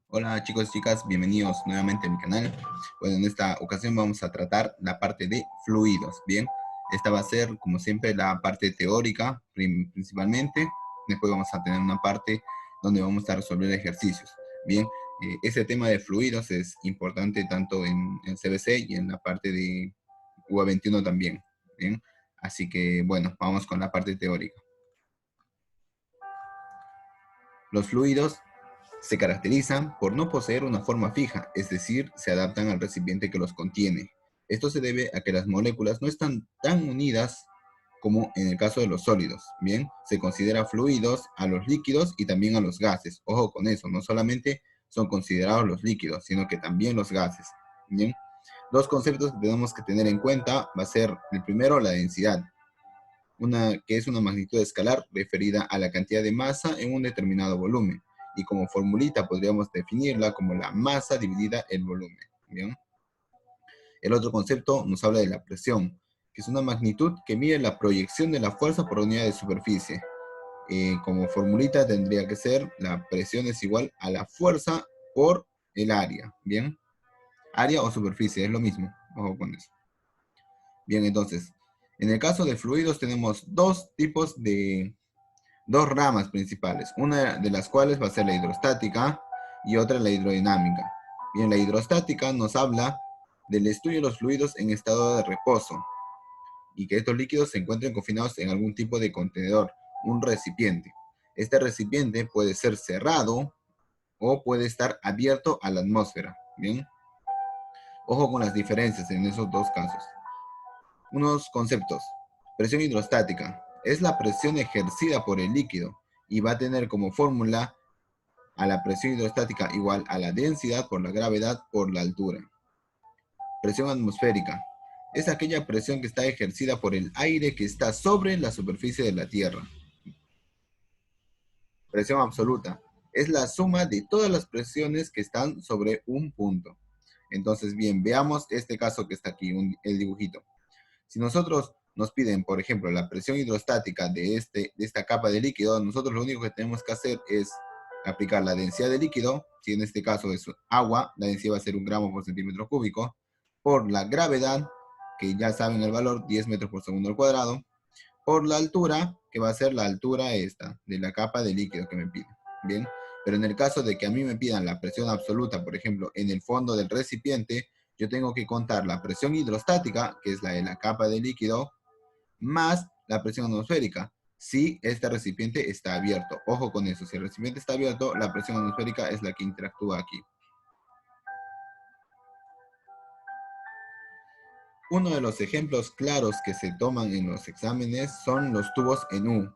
Hola chicos y chicas, bienvenidos nuevamente a mi canal. Bueno, en esta ocasión vamos a tratar la parte de fluidos, ¿bien? Esta va a ser, como siempre, la parte teórica principalmente. Después vamos a tener una parte donde vamos a resolver ejercicios, ¿bien? Ese tema de fluidos es importante tanto en CBC y en la parte de UA21 también, ¿bien? Así que, bueno, vamos con la parte teórica. Los fluidos se caracterizan por no poseer una forma fija, es decir, se adaptan al recipiente que los contiene. Esto se debe a que las moléculas no están tan unidas como en el caso de los sólidos. Bien, se considera fluidos a los líquidos y también a los gases. Ojo con eso, no solamente son considerados los líquidos, sino que también los gases. Bien, dos conceptos que tenemos que tener en cuenta va a ser el primero, la densidad, que es una magnitud escalar referida a la cantidad de masa en un determinado volumen. Y como formulita podríamos definirla como la masa dividida el volumen. ¿Bien? El otro concepto nos habla de la presión, que es una magnitud que mide la proyección de la fuerza por unidad de superficie. Como formulita tendría que ser la presión es igual a la fuerza por el área. ¿Bien? Área o superficie, es lo mismo. Ojo con eso. Bien, entonces, en el caso de fluidos tenemos dos ramas principales, una de las cuales va a ser la hidrostática y otra la hidrodinámica. Bien, la hidrostática nos habla del estudio de los fluidos en estado de reposo y que estos líquidos se encuentren confinados en algún tipo de contenedor, un recipiente. Este recipiente puede ser cerrado o puede estar abierto a la atmósfera. Bien, ojo con las diferencias en esos dos casos. Unos conceptos. Presión hidrostática. Es la presión ejercida por el líquido y va a tener como fórmula a la presión hidrostática igual a la densidad por la gravedad por la altura. Presión atmosférica. Es aquella presión que está ejercida por el aire que está sobre la superficie de la Tierra. Presión absoluta. Es la suma de todas las presiones que están sobre un punto. Entonces, bien, veamos este caso que está aquí, el dibujito. Si nosotros nos piden, por ejemplo, la presión hidrostática de esta capa de líquido, nosotros lo único que tenemos que hacer es aplicar la densidad de líquido, si en este caso es agua, la densidad va a ser 1 gramo por centímetro cúbico, por la gravedad, que ya saben el valor, 10 metros por segundo al cuadrado, por la altura, que va a ser la altura esta, de la capa de líquido que me piden. Bien, pero en el caso de que a mí me pidan la presión absoluta, por ejemplo, en el fondo del recipiente, yo tengo que contar la presión hidrostática, que es la de la capa de líquido, más la presión atmosférica, si este recipiente está abierto. Ojo con eso, si el recipiente está abierto, la presión atmosférica es la que interactúa aquí. Uno de los ejemplos claros que se toman en los exámenes son los tubos en U.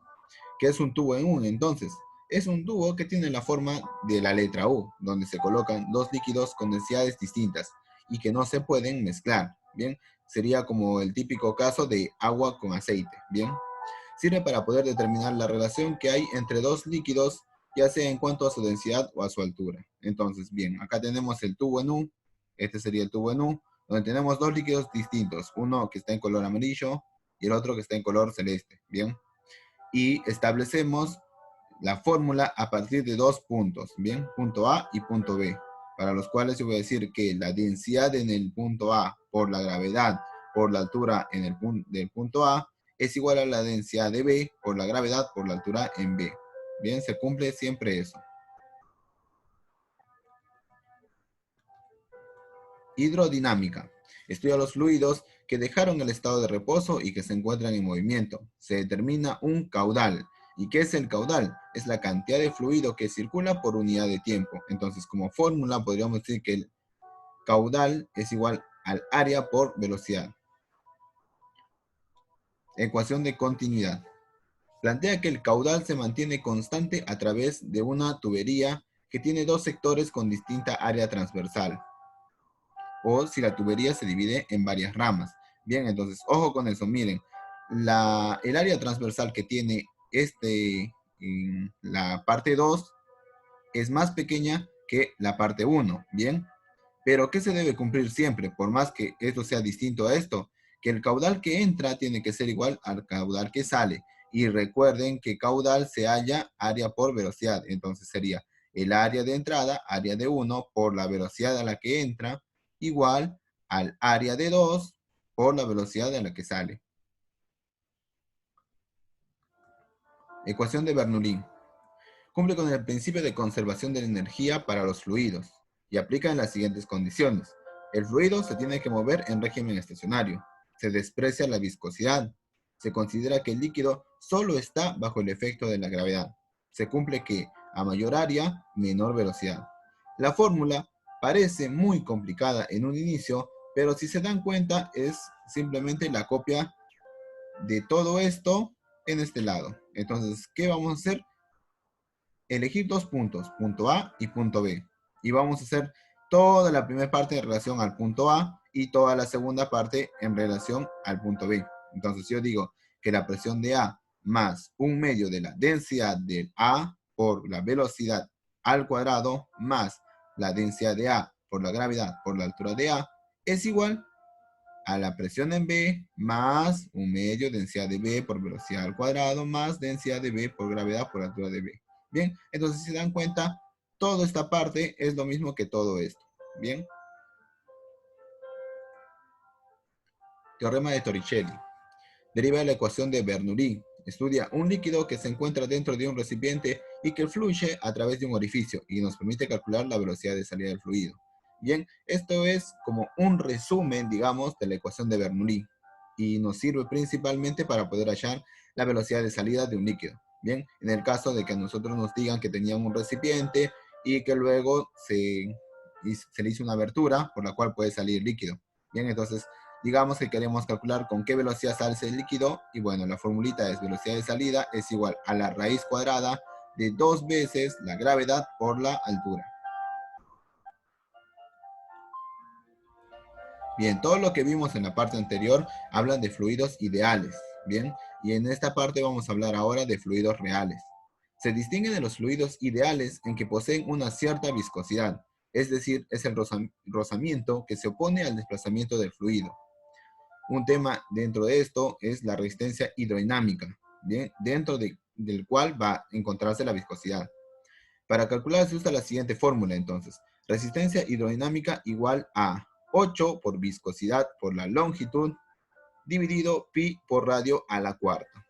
¿Qué es un tubo en U entonces? Es un tubo que tiene la forma de la letra U, donde se colocan dos líquidos con densidades distintas y que no se pueden mezclar, ¿bien? Sería como el típico caso de agua con aceite, ¿bien? Sirve para poder determinar la relación que hay entre dos líquidos, ya sea en cuanto a su densidad o a su altura. Entonces, bien, acá tenemos el tubo en U, este sería el tubo en U, donde tenemos dos líquidos distintos, uno que está en color amarillo y el otro que está en color celeste, ¿bien? Y establecemos la fórmula a partir de dos puntos, ¿bien? Punto A y punto B, para los cuales yo voy a decir que la densidad en el punto A por la gravedad por la altura en el del punto A es igual a la densidad de B por la gravedad por la altura en B. Bien, se cumple siempre eso. Hidrodinámica. Estudia los fluidos que dejaron el estado de reposo y que se encuentran en movimiento. Se determina un caudal. ¿Y qué es el caudal? Es la cantidad de fluido que circula por unidad de tiempo. Entonces, como fórmula, podríamos decir que el caudal es igual al área por velocidad. Ecuación de continuidad. Plantea que el caudal se mantiene constante a través de una tubería que tiene dos sectores con distinta área transversal, o si la tubería se divide en varias ramas. Bien, entonces, ojo con eso, miren, el área transversal que tiene en la parte 2 es más pequeña que la parte 1, ¿bien? Pero ¿qué se debe cumplir siempre? Por más que esto sea distinto a esto, que el caudal que entra tiene que ser igual al caudal que sale. Y recuerden que caudal se halla área por velocidad. Entonces sería el área de entrada, área de 1, por la velocidad a la que entra, igual al área de 2 por la velocidad a la que sale. Ecuación de Bernoulli. Cumple con el principio de conservación de la energía para los fluidos y aplica en las siguientes condiciones. El fluido se tiene que mover en régimen estacionario. Se desprecia la viscosidad. Se considera que el líquido solo está bajo el efecto de la gravedad. Se cumple que a mayor área, menor velocidad. La fórmula parece muy complicada en un inicio, pero si se dan cuenta es simplemente la copia de todo esto en este lado. Entonces, ¿qué vamos a hacer? Elegir dos puntos, punto A y punto B. Y vamos a hacer toda la primera parte en relación al punto A y toda la segunda parte en relación al punto B. Entonces yo digo que la presión de A más un medio de la densidad del A por la velocidad al cuadrado más la densidad de A por la gravedad por la altura de A es igual a la presión en B más un medio densidad de B por velocidad al cuadrado más densidad de B por gravedad por altura de B. Bien, entonces si se dan cuenta, toda esta parte es lo mismo que todo esto. Bien. Teorema de Torricelli. Deriva la ecuación de Bernoulli. Estudia un líquido que se encuentra dentro de un recipiente y que fluye a través de un orificio y nos permite calcular la velocidad de salida del fluido. Bien, esto es como un resumen, digamos, de la ecuación de Bernoulli y nos sirve principalmente para poder hallar la velocidad de salida de un líquido. Bien, en el caso de que a nosotros nos digan que tenían un recipiente y que luego se le hizo una abertura por la cual puede salir líquido. Bien, entonces digamos que queremos calcular con qué velocidad sale el líquido y bueno, la formulita es velocidad de salida es igual a la raíz cuadrada de 2 veces la gravedad por la altura. Bien, todo lo que vimos en la parte anterior hablan de fluidos ideales, ¿bien? Y en esta parte vamos a hablar ahora de fluidos reales. Se distingue de los fluidos ideales en que poseen una cierta viscosidad, es decir, es el rozamiento que se opone al desplazamiento del fluido. Un tema dentro de esto es la resistencia hidrodinámica, ¿bien? Del cual va a encontrarse la viscosidad. Para calcular se usa la siguiente fórmula entonces. Resistencia hidrodinámica igual a 8 por viscosidad por la longitud dividido pi por radio a la cuarta.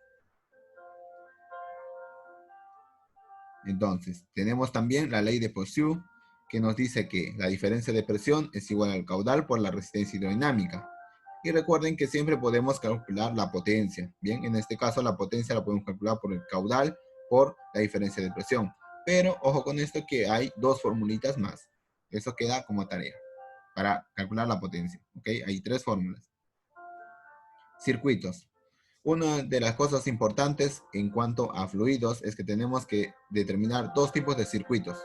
Entonces, tenemos también la ley de Poiseuille que nos dice que la diferencia de presión es igual al caudal por la resistencia hidrodinámica. Y recuerden que siempre podemos calcular la potencia. Bien, en este caso la potencia la podemos calcular por el caudal por la diferencia de presión. Pero ojo con esto que hay dos formulitas más. Eso queda como tarea para calcular la potencia. ¿Ok? Hay tres fórmulas. Circuitos. Una de las cosas importantes en cuanto a fluidos es que tenemos que determinar dos tipos de circuitos.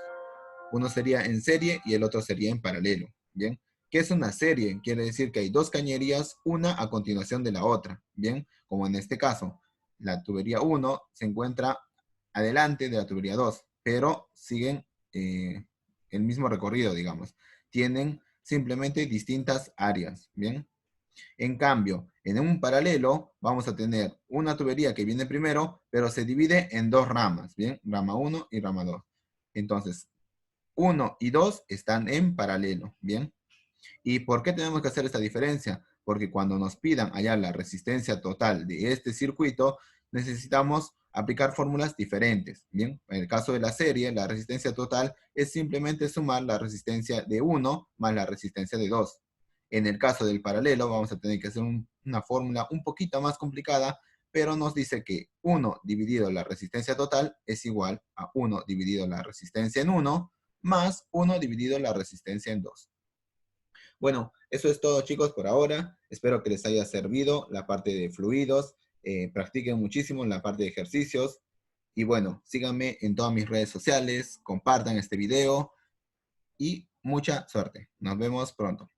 Uno sería en serie y el otro sería en paralelo. Bien. ¿Qué es una serie? Quiere decir que hay dos cañerías, una a continuación de la otra. Bien, como en este caso, la tubería 1 se encuentra adelante de la tubería 2, pero siguen el mismo recorrido, digamos. Tienen simplemente distintas áreas. Bien. En cambio, en un paralelo vamos a tener una tubería que viene primero, pero se divide en dos ramas. Bien, rama 1 y rama 2. Entonces, 1 y 2 están en paralelo. Bien. ¿Y por qué tenemos que hacer esta diferencia? Porque cuando nos pidan hallar la resistencia total de este circuito, necesitamos aplicar fórmulas diferentes. Bien, en el caso de la serie, la resistencia total es simplemente sumar la resistencia de 1 más la resistencia de 2. En el caso del paralelo, vamos a tener que hacer una fórmula un poquito más complicada, pero nos dice que 1 dividido la resistencia total es igual a 1 dividido la resistencia en 1 más 1 dividido la resistencia en 2. Bueno, eso es todo, chicos, por ahora. Espero que les haya servido la parte de fluidos. Practiquen muchísimo en la parte de ejercicios. Y bueno, síganme en todas mis redes sociales, compartan este video y mucha suerte. Nos vemos pronto.